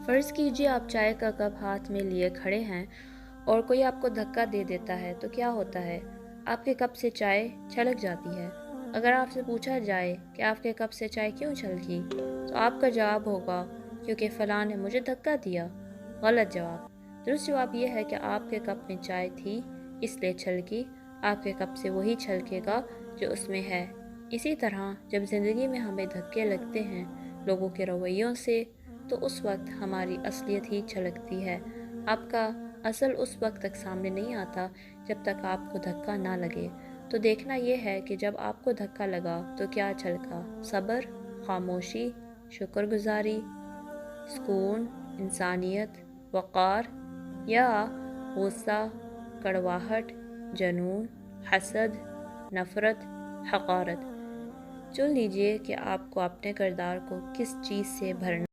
फ़र्ज़ कीजिए आप चाय का कप हाथ में लिए खड़े हैं और कोई आपको धक्का दे देता है तो क्या होता है? आपके कप से चाय छलक जाती है। अगर आपसे पूछा जाए कि आपके कप से चाय क्यों छलकी, तो आपका जवाब होगा क्योंकि फ़लाँ ने मुझे धक्का दिया। गलत जवाब। दुरुस्त जवाब यह है कि आपके कप में चाय थी इसलिए छलकी। आपके कप से वही छलकेगा जो उसमें है। इसी तरह जब ज़िंदगी में हमें धक्के लगते हैं लोगों के रवैयों से, तो उस वक्त हमारी असलियत ही छलकती है। आपका असल उस वक्त तक सामने नहीं आता जब तक आपको धक्का ना लगे। तो देखना यह है कि जब आपको धक्का लगा तो क्या छलका? सब्र, खामोशी, शुक्रगुजारी, सुकून, इंसानियत, वक़ार, या गुस्सा, कड़वाहट, जनून, हसद, नफ़रत, हक़ारत? चुन लीजिए कि आपको अपने किरदार को किस चीज़ से भरना